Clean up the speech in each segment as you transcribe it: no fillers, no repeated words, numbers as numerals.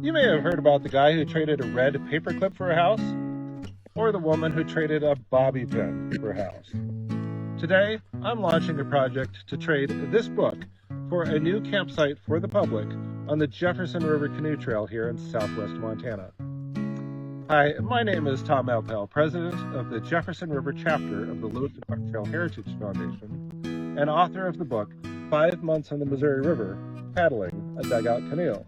You may have heard about the guy who traded a red paperclip for a house, or the woman who traded a bobby pin for a house. Today, I'm launching a project to trade this book for a new campsite for the public on the Jefferson River Canoe Trail here in southwest Montana. Hi, my name is Tom Elpel, president of the Jefferson River Chapter of the Lewis and Clark Trail Heritage Foundation, and author of the book, 5 Months on the Missouri River, Paddling a Dugout Canoe.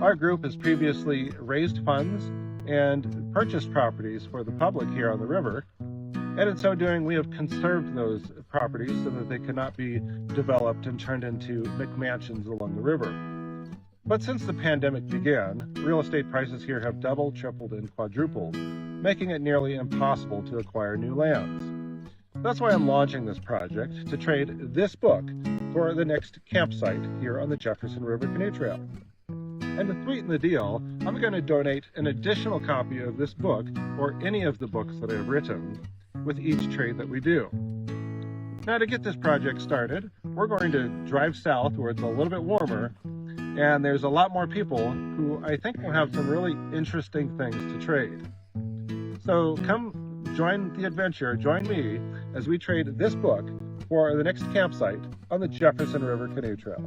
Our group has previously raised funds and purchased properties for the public here on the river, and in so doing we have conserved those properties so that they cannot be developed and turned into McMansions along the river. But since the pandemic began, real estate prices here have doubled, tripled, and quadrupled, making it nearly impossible to acquire new lands. That's why I'm launching this project to trade this book for the next campsite here on the Jefferson River Canoe Trail. And to sweeten the deal, I'm going to donate an additional copy of this book or any of the books that I've written with each trade that we do. Now, to get this project started, we're going to drive south where it's a little bit warmer, and there's a lot more people who I think will have some really interesting things to trade. So come join the adventure, join me as we trade this book for the next campsite on the Jefferson River Canoe Trail.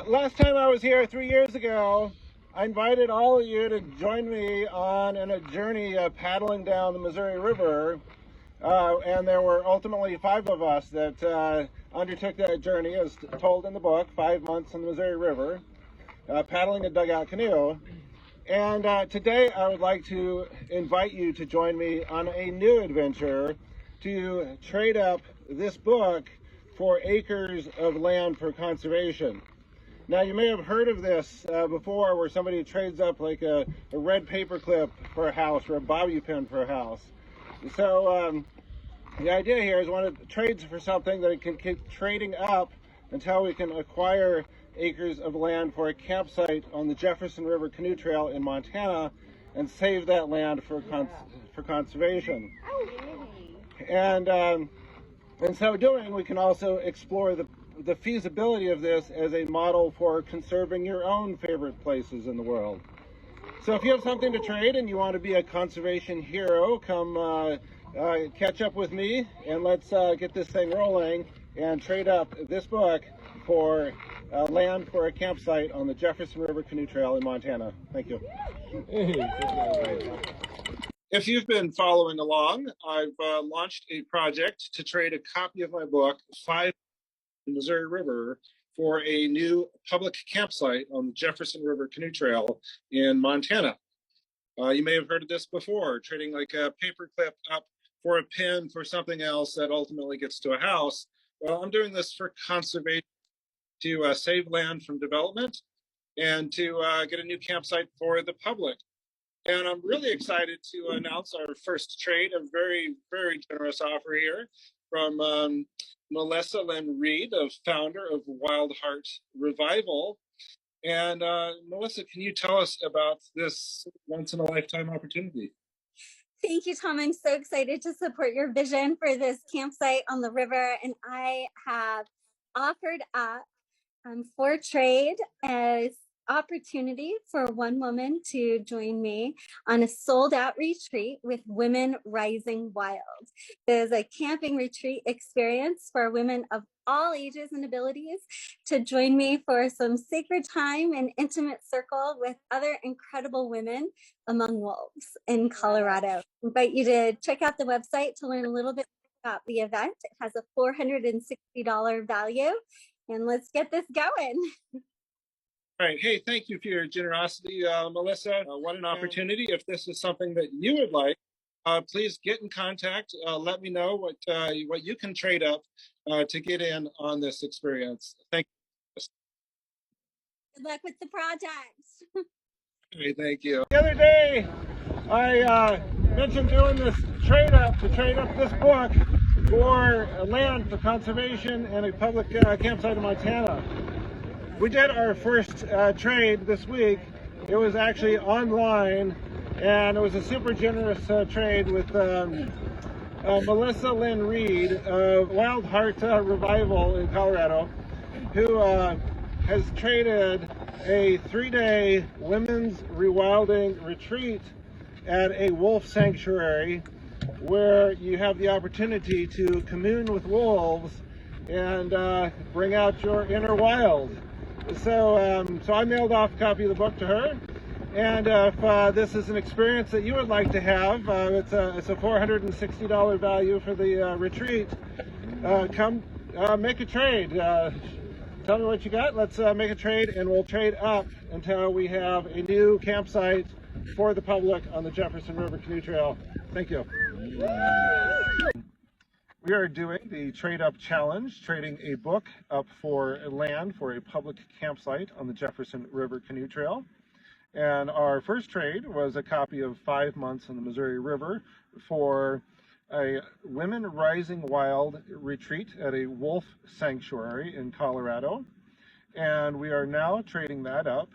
Last time I was here 3 years ago, I invited all of you to join me on a journey paddling down the Missouri River, and there were ultimately 5 of us that undertook that journey, as told in the book, 5 Months on the Missouri River, paddling a dugout canoe. And today I would like to invite you to join me on a new adventure to trade up this book for acres of land for conservation. Now, you may have heard of this before, where somebody trades up like a red paperclip for a house or a bobby pin for a house. So the idea here is one of trades for something that it can keep trading up until we can acquire acres of land for a campsite on the Jefferson River Canoe Trail in Montana and save that land for conservation. And in so doing, we can also explore the feasibility of this as a model for conserving your own favorite places in the world. So if you have something to trade and you want to be a conservation hero, come catch up with me and let's get this thing rolling and trade up this book for land for a campsite on the Jefferson River Canoe Trail in Montana. Thank you. If you've been following along, I've launched a project to trade a copy of my book, 5 Missouri River, for a new public campsite on the Jefferson River Canoe Trail in Montana. You may have heard of this before, trading like a paperclip up for a pin for something else that ultimately gets to a house. Well, I'm doing this for conservation, to save land from development and to get a new campsite for the public. And I'm really excited to announce our first trade, a very, very generous offer here from Melissa Lynn Reed, founder of Wild Heart Revival. And Melissa, can you tell us about this once-in-a-lifetime opportunity? Thank you, Tom. I'm so excited to support your vision for this campsite on the river. And I have offered up for trade as opportunity for one woman to join me on a sold-out retreat with Women Rising Wild. There's a camping retreat experience for women of all ages and abilities to join me for some sacred time and intimate circle with other incredible women among wolves in Colorado. I invite you to check out the website to learn a little bit about the event. It has a $460 value, and let's get this going. All right. Hey, thank you for your generosity, Melissa. What an opportunity. If this is something that you would like, please get in contact. Let me know what you can trade up to get in on this experience. Thank you. Good luck with the project. Okay, thank you. The other day, I mentioned doing this trade up this book for land for conservation and a public campsite in Montana. We did our first trade this week. It was actually online And it was a super generous trade with Melissa Lynn Reed of Wild Heart Revival in Colorado, who has traded a 3-day women's rewilding retreat at a wolf sanctuary where you have the opportunity to commune with wolves and bring out your inner wild. So, so I mailed off a copy of the book to her. And if this is an experience that you would like to have, it's a $460 value for the retreat. Come make a trade. Tell me what you got. Let's make a trade, and we'll trade up until we have a new campsite for the public on the Jefferson River Canoe Trail. Thank you. We are doing the Trade Up Challenge, trading a book up for land for a public campsite on the Jefferson River Canoe Trail. And our first trade was a copy of 5 Months on the Missouri River for a Women Rising Wild retreat at a wolf sanctuary in Colorado. And we are now trading that up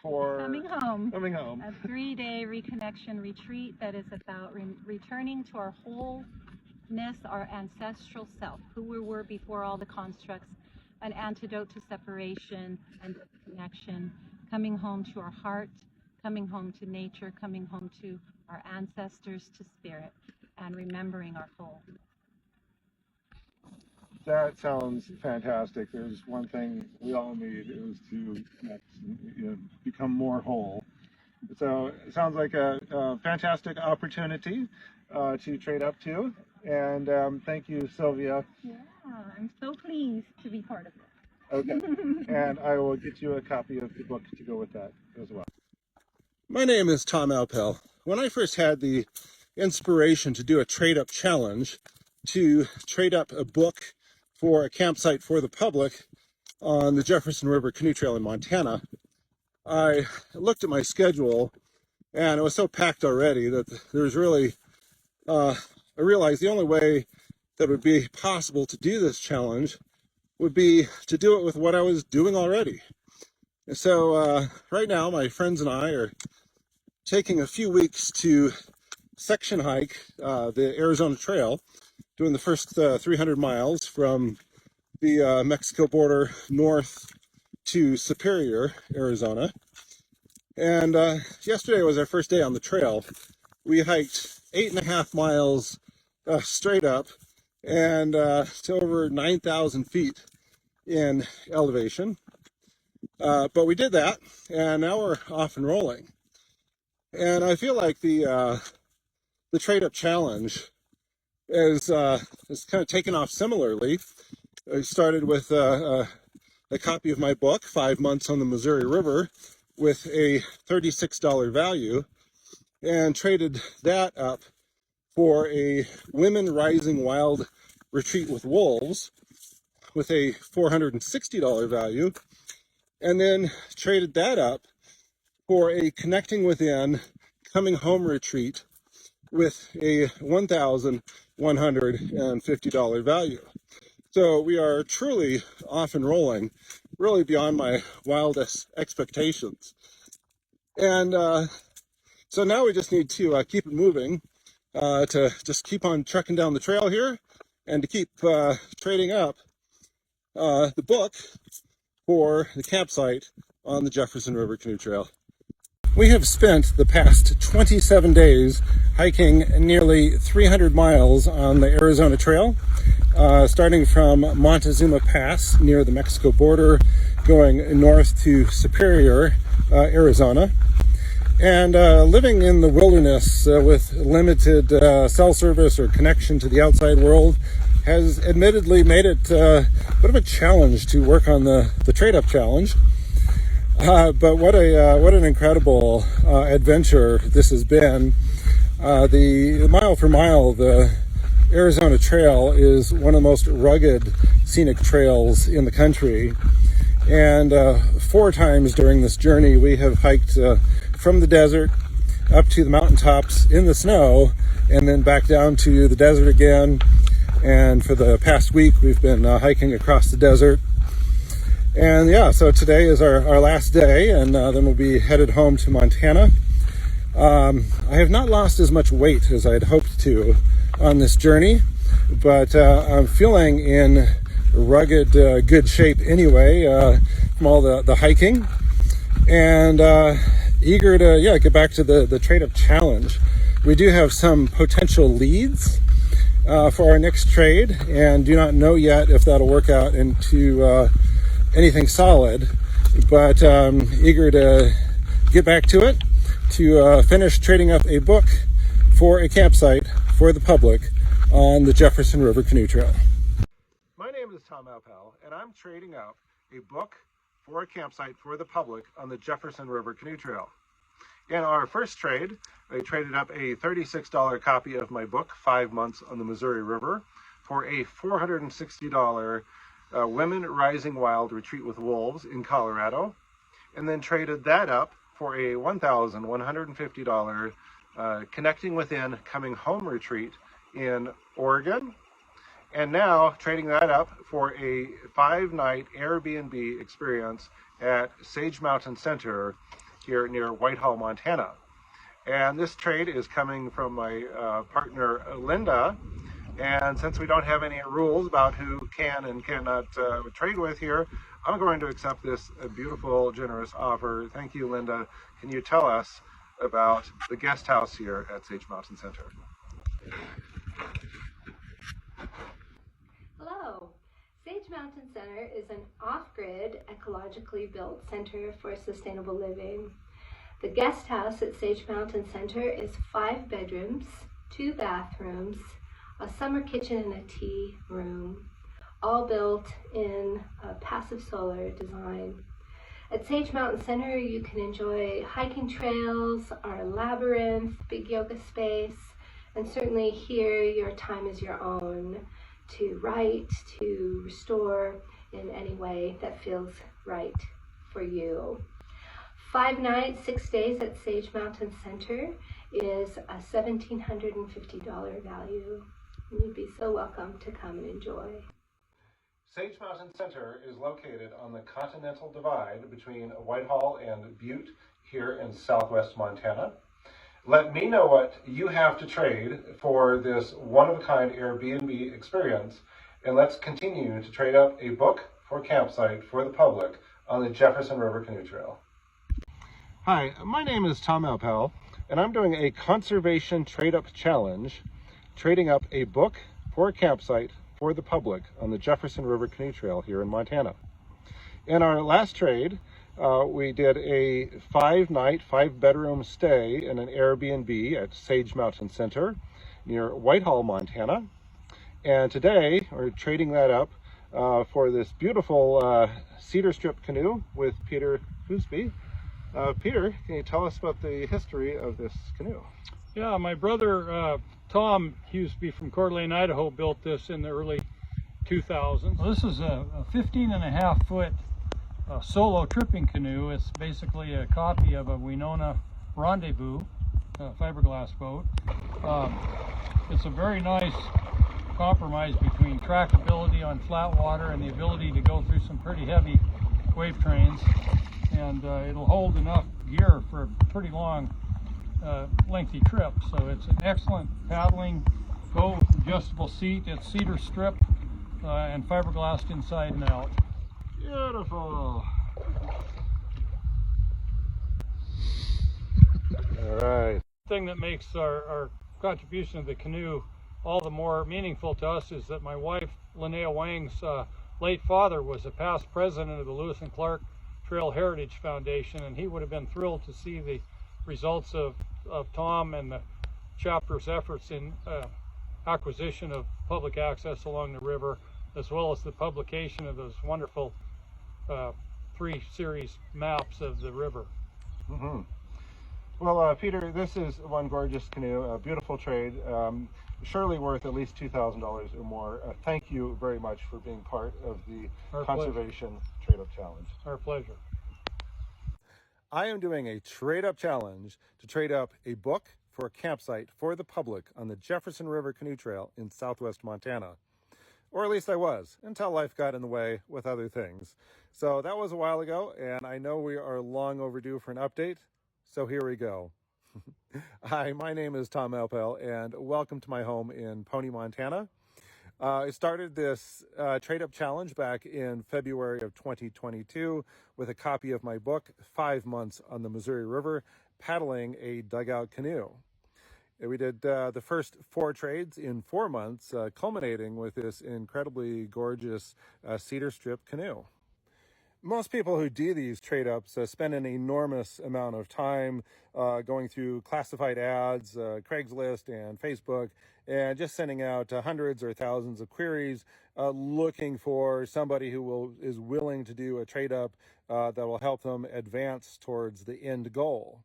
for Coming home. Coming home. A 3-day reconnection retreat that is about returning to our wholeness, our ancestral self, who we were before all the constructs, an antidote to separation and connection, coming home to our heart, coming home to nature, coming home to our ancestors, to spirit, and remembering our whole. That sounds fantastic. There's one thing we all need is to connect, become more whole. So it sounds like a fantastic opportunity to trade up to. And thank you, Sylvia. Yeah, I'm so pleased to be part of it. Okay, and I will get you a copy of the book to go with that as well. My name is Tom Elpel. When I first had the inspiration to do a trade-up challenge, to trade up a book for a campsite for the public on the Jefferson River Canoe Trail in Montana, I looked at my schedule, and it was so packed already that there's really, I realized the only way that would be possible to do this challenge would be to do it with what I was doing already. And so right now my friends and I are taking a few weeks to section hike the Arizona Trail, doing the first 300 miles from the Mexico border north to Superior, Arizona. And yesterday was our first day on the trail. We hiked 8.5 miles straight up and to over 9,000 feet in elevation. But we did that, and now we're off and rolling. And I feel like the Trade Up Challenge is kind of taken off similarly. I started with a copy of my book, 5 Months on the Missouri River, with a $36 value, and traded that up for a Women Rising Wild retreat with wolves with a $460 value, and then traded that up for a Connecting Within Coming Home retreat with a $1,150 value. So we are truly off and rolling, really beyond my wildest expectations. And so now we just need to keep it moving, to just keep on trekking down the trail here, and to keep trading up the book for the campsite on the Jefferson River Canoe Trail. We have spent the past 27 days hiking nearly 300 miles on the Arizona Trail, starting from Montezuma Pass near the Mexico border, going north to Superior, Arizona, and living in the wilderness with limited cell service or connection to the outside world has admittedly made it a bit of a challenge to work on the Trade Up Challenge. But what an incredible adventure this has been. The mile for mile, the Arizona Trail is one of the most rugged scenic trails in the country. And 4 times during this journey, we have hiked from the desert up to the mountaintops in the snow, and then back down to the desert again. And for the past week, we've been hiking across the desert. And yeah, so today is our last day, and then we'll be headed home to Montana. I have not lost as much weight as I had hoped to on this journey, but I'm feeling in rugged good shape anyway from all the hiking, and eager to get back to the trade-up challenge. We do have some potential leads for our next trade, and do not know yet if that'll work out into anything solid, but eager to get back to it, to finish trading up a book for a campsite for the public on the Jefferson River Canoe Trail. My name is Tom Elpel, and I'm trading up a book for a campsite for the public on the Jefferson River Canoe Trail. In our first trade, I traded up a $36 copy of my book, 5 Months on the Missouri River, for a $460 Women Rising Wild Retreat with Wolves in Colorado, and then traded that up for a $1,150 Connecting Within Coming Home retreat in Oregon, and now trading that up for a 5-night Airbnb experience at Sage Mountain Center here near Whitehall, Montana. And this trade is coming from my partner Linda, and since we don't have any rules about who can and cannot trade with here, I'm going to accept this beautiful, generous offer. Thank you, Linda. Can you tell us about the guest house here at Sage Mountain Center? Hello. Sage Mountain Center is an off-grid, ecologically built center for sustainable living. The guest house at Sage Mountain Center is 5 bedrooms, 2 bathrooms, a summer kitchen and a tea room, all built in a passive solar design. At Sage Mountain Center, you can enjoy hiking trails, our labyrinth, big yoga space, and certainly here your time is your own to write, to restore in any way that feels right for you. 5 nights, 6 days at Sage Mountain Center is a $1,750 value. And you'd be so welcome to come and enjoy. Sage Mountain Center is located on the Continental Divide between Whitehall and Butte here in southwest Montana. Let me know what you have to trade for this one-of-a-kind Airbnb experience, and let's continue to trade up a book for a campsite for the public on the Jefferson River Canoe Trail. Hi, my name is Tom Elpel, and I'm doing a conservation trade-up challenge, trading up a book for a campsite for the public on the Jefferson River Canoe Trail here in Montana. In our last trade, we did a 5-night, 5-bedroom stay in an Airbnb at Sage Mountain Center near Whitehall, Montana. And today we're trading that up for this beautiful cedar strip canoe with Peter Hoosby. Peter, can you tell us about the history of this canoe? Yeah, my brother Tom Hoosby from Coeur d'Alene, Idaho built this in the early 2000s. Well, this is a 15.5-foot solo tripping canoe. It's basically a copy of a Winona Rendezvous fiberglass boat. It's a very nice compromise between trackability on flat water and the ability to go through some pretty heavy wave trains, and it'll hold enough gear for a pretty long lengthy trip. So it's an excellent paddling boat, adjustable seat. It's cedar strip and fiberglassed inside and out. Beautiful. All right. The thing that makes our contribution of the canoe all the more meaningful to us is that my wife, Linnea Wang's late father was a past president of the Lewis and Clark Trail Heritage Foundation, and he would have been thrilled to see the results of Tom and the chapter's efforts in acquisition of public access along the river, as well as the publication of those wonderful 3 series maps of the river. Mm-hmm. Well, Peter, this is one gorgeous canoe, a beautiful trade, surely worth at least $2,000 or more. Thank you very much for being part of the Conservation Trade-Up Challenge. Our pleasure. I am doing a trade-up challenge to trade up a book for a campsite for the public on the Jefferson River Canoe Trail in southwest Montana. Or at least I was, until life got in the way with other things. So that was a while ago, and I know we are long overdue for an update, so here we go. Hi, my name is Tom Elpel, and welcome to my home in Pony, Montana. I started this trade-up challenge back in February of 2022 with a copy of my book, 5 Months on the Missouri River, Paddling a Dugout Canoe. We did the first 4 trades in 4 months, culminating with this incredibly gorgeous cedar strip canoe. Most people who do these trade-ups spend an enormous amount of time going through classified ads, Craigslist and Facebook, and just sending out hundreds or thousands of queries looking for somebody who is willing to do a trade-up that will help them advance towards the end goal.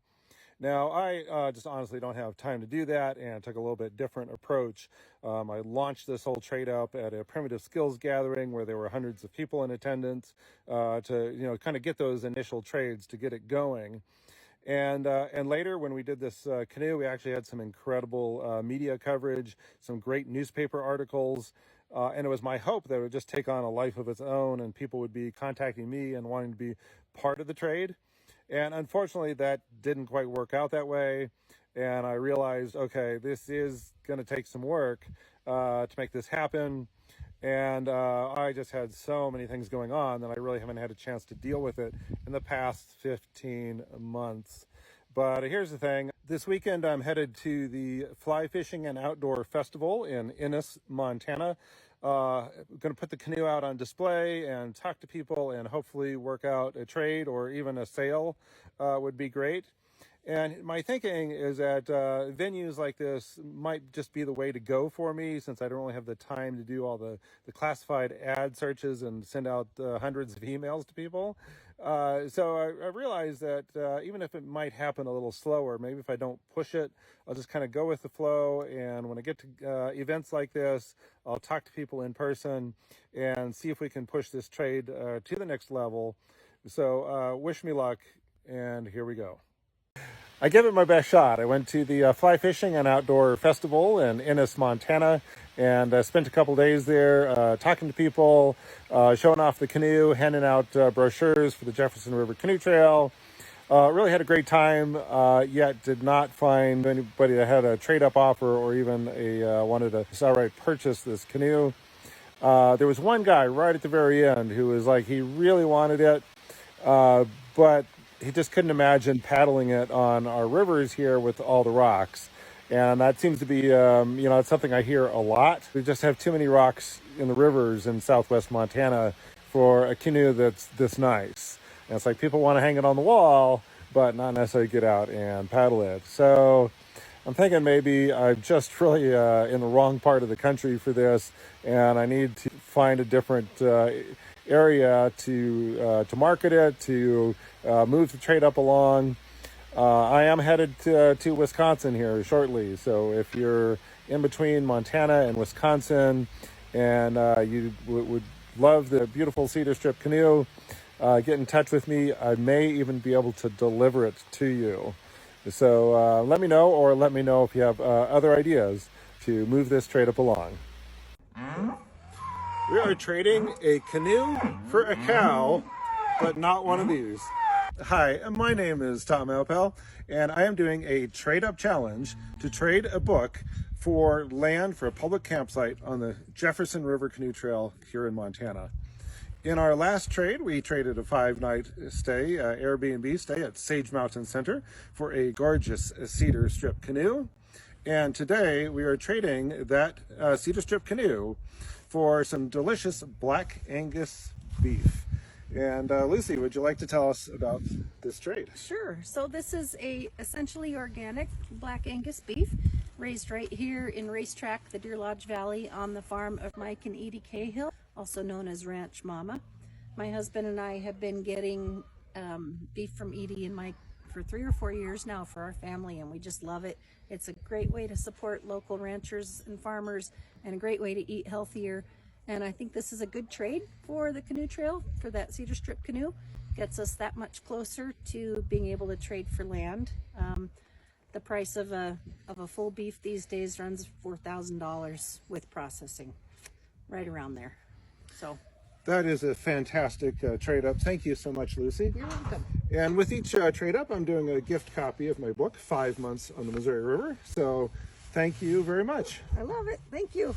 Now, I just honestly don't have time to do that and took a little bit different approach. I launched this whole trade up at a primitive skills gathering where there were hundreds of people in attendance to, kind of get those initial trades to get it going. And later, when we did this canoe, we actually had some incredible media coverage, some great newspaper articles. And it was my hope that it would just take on a life of its own and people would be contacting me and wanting to be part of the trade. And unfortunately, that didn't quite work out that way. And I realized, okay, this is going to take some work to make this happen. And I just had so many things going on that I really haven't had a chance to deal with it in the past 15 months. But here's the thing. This weekend, I'm headed to the Fly Fishing and Outdoor Festival in Ennis, Montana. Going to put the canoe out on display and talk to people and hopefully work out a trade or even a sale would be great. And my thinking is that venues like this might just be the way to go for me since I don't really have the time to do all the classified ad searches and send out hundreds of emails to people. So I realized that even if it might happen a little slower, maybe if I don't push it, I'll just kind of go with the flow. And when I get to events like this, I'll talk to people in person and see if we can push this trade to the next level. So wish me luck, and here we go. I gave it my best shot. I went to the Fly Fishing and Outdoor Festival in Ennis, Montana, and spent a couple days there talking to people, showing off the canoe, handing out brochures for the Jefferson River Canoe Trail. Really had a great time, yet did not find anybody that had a trade-up offer or even wanted to outright purchase this canoe. There was one guy right at the very end who was like, he really wanted it, but he just couldn't imagine paddling it on our rivers here with all the rocks. And that seems to be, it's something I hear a lot. We just have too many rocks in the rivers in southwest Montana for a canoe that's this nice. And it's like people want to hang it on the wall, but not necessarily get out and paddle it. So I'm thinking maybe I'm just really in the wrong part of the country for this, and I need to find a different area to market it, to move the trade up along. I am headed to Wisconsin here shortly, so if you're in between Montana and Wisconsin and you would love the beautiful cedar strip canoe, get in touch with me. I may even be able to deliver it to you. So let me know, or let me know if you have other ideas to move this trade up along. We are trading a canoe for a cow, but not one of these. Hi, my name is Tom Elpel, and I am doing a trade-up challenge to trade a book for land for a public campsite on the Jefferson River Canoe Trail here in Montana. In our last trade, we traded a 5-night stay, Airbnb stay at Sage Mountain Center for a gorgeous cedar strip canoe. And today we are trading that cedar strip canoe for some delicious Black Angus beef. And Lucy, would you like to tell us about this trade? Sure. So this is a essentially organic Black Angus beef raised right here in Racetrack, the Deer Lodge Valley, on the farm of Mike and Edie Cahill, also known as Ranch Mama. My husband and I have been getting beef from Edie and Mike for 3 or 4 years now for our family, and we just love it. It's a great way to support local ranchers and farmers and a great way to eat healthier. And I think this is a good trade for the canoe trail, for that cedar strip canoe. Gets us that much closer to being able to trade for land. The price of a full beef these days runs $4,000 with processing, right around there. So that is a fantastic trade up. Thank you so much, Lucy. You're welcome. And with each trade up, I'm doing a gift copy of my book, 5 Months on the Missouri River. So thank you very much. I love it. Thank you.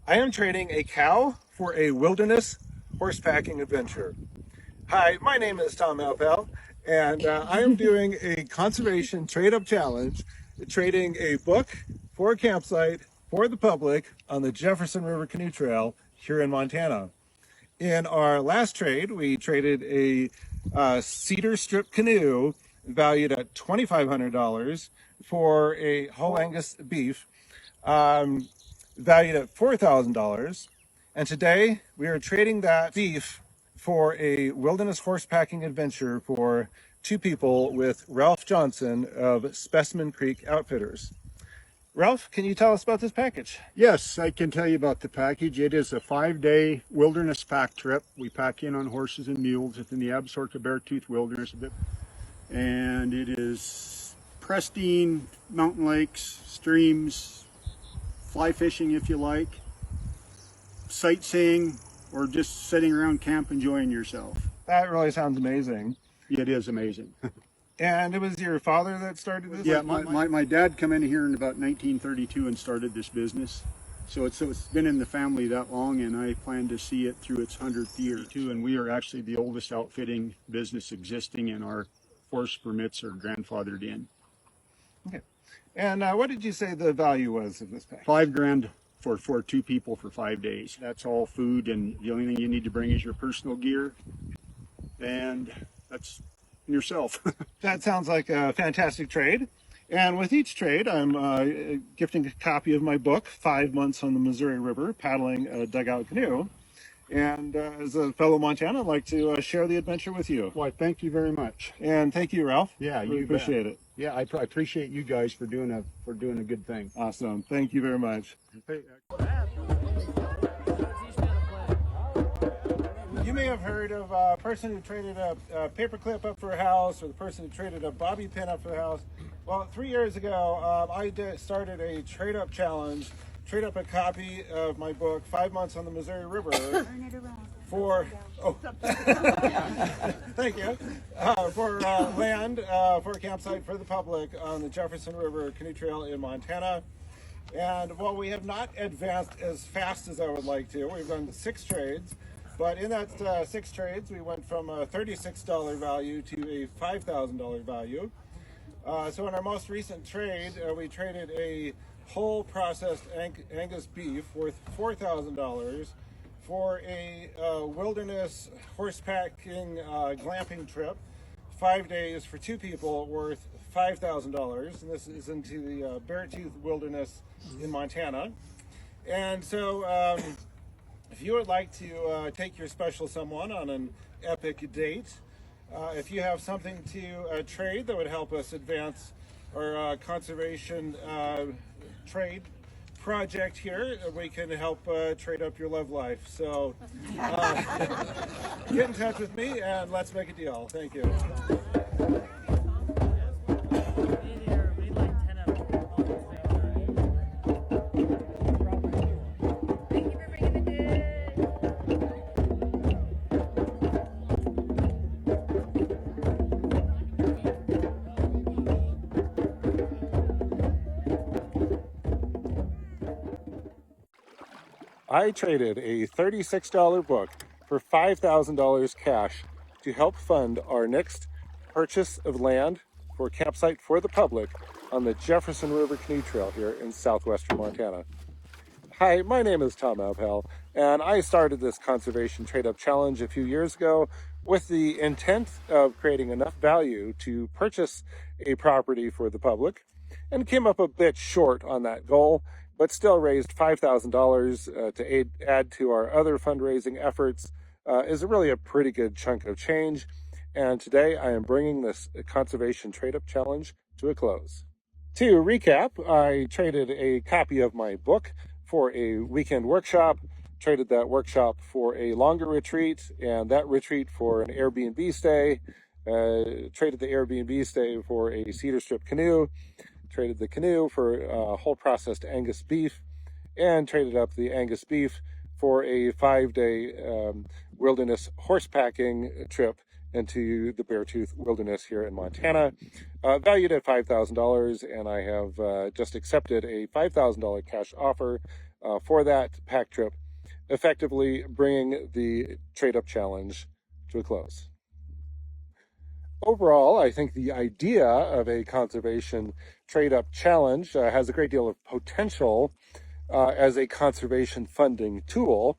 I am trading a cow for a wilderness horsepacking adventure. Hi, my name is Tom Elpel, and I am doing a conservation trade-up challenge, trading a book for a campsite for the public on the Jefferson River Canoe Trail here in Montana. In our last trade, we traded a cedar strip canoe valued at $2,500 for a whole Angus beef valued at $4,000. And today we are trading that beef for a wilderness horsepacking adventure for 2 people with Ralph Johnson of Specimen Creek Outfitters. Ralph, can you tell us about this package? Yes, I can tell you about the package. It is a 5-day wilderness pack trip. We pack in on horses and mules. It's in the Absaroka Beartooth Wilderness. And it is pristine mountain lakes, streams, fly fishing if you like, sightseeing, or just sitting around camp enjoying yourself. That really sounds amazing. It is amazing. And it was your father that started this? Yeah, my dad came in here in about 1932 and started this business. So it's been in the family that long, and I plan to see it through its 100th year too. And we are actually the oldest outfitting business existing, and our force permits are grandfathered in. Okay. And what did you say the value was of this package? $5,000 for 2 people for 5 days. That's all food, and the only thing you need to bring is your personal gear, and that's yourself. That sounds like a fantastic trade. And with each trade, I'm gifting a copy of my book, 5 Months on the Missouri River, Paddling a Dugout Canoe. And as a fellow Montanan, I'd like to share the adventure with you. Why, thank you very much. And thank you, Ralph. Yeah, we you appreciate it. Yeah, I appreciate you guys for doing a good thing. Awesome. Thank you very much. You may have heard of a person who traded a paperclip up for a house, or the person who traded a bobby pin up for a house. Well, 3 years ago, I started a trade-up challenge, trade up a copy of my book, 5 Months on the Missouri River, for, thank you, for land, for a campsite for the public on the Jefferson River Canoe Trail in Montana. And while we have not advanced as fast as I would like to, we've done 6 trades. But in that 6 trades, we went from a $36 value to a $5,000 value. So in our most recent trade, we traded a whole processed Angus beef worth $4,000 for a wilderness horsepacking glamping trip, 5 days for 2 people worth $5,000. And this is into the Beartooth Wilderness in Montana. And so if you would like to take your special someone on an epic date, if you have something to trade that would help us advance our conservation trade project here, we can help trade up your love life. So get in touch with me and let's make a deal. Thank you. I traded a $36 book for $5,000 cash to help fund our next purchase of land for a campsite for the public on the Jefferson River Canoe Trail here in southwestern Montana. Hi, my name is Tom Elpel, and I started this conservation trade-up challenge a few years ago with the intent of creating enough value to purchase a property for the public, and came up a bit short on that goal, but still raised $5,000 to add to our other fundraising efforts. Is really a pretty good chunk of change. And today I am bringing this conservation trade-up challenge to a close. To recap, I traded a copy of my book for a weekend workshop, traded that workshop for a longer retreat, and that retreat for an Airbnb stay, Traded the Airbnb stay for a cedar strip canoe, traded the canoe for whole processed Angus beef, and traded up the Angus beef for a 5-day wilderness horsepacking trip into the Beartooth Wilderness here in Montana, valued at $5,000, and I have just accepted a $5,000 cash offer for that pack trip, effectively bringing the trade-up challenge to a close. Overall, I think the idea of a conservation trade-up challenge has a great deal of potential as a conservation funding tool.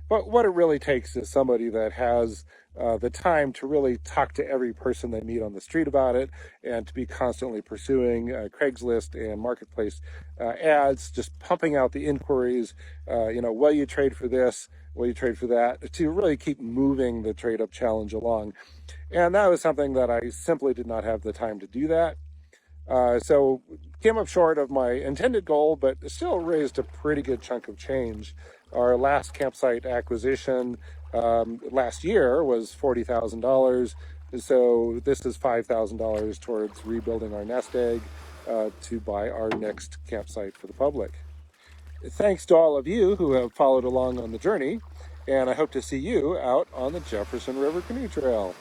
But what it really takes is somebody that has the time to really talk to every person they meet on the street about it, and to be constantly pursuing Craigslist and marketplace ads, just pumping out the inquiries, will you trade for this? Will you trade for that? To really keep moving the trade-up challenge along. And that was something that I simply did not have the time to do that. So came up short of my intended goal, but still raised a pretty good chunk of change. Our last campsite acquisition last year was $40,000. So this is $5,000 towards rebuilding our nest egg to buy our next campsite for the public. Thanks to all of you who have followed along on the journey, and I hope to see you out on the Jefferson River Canoe Trail.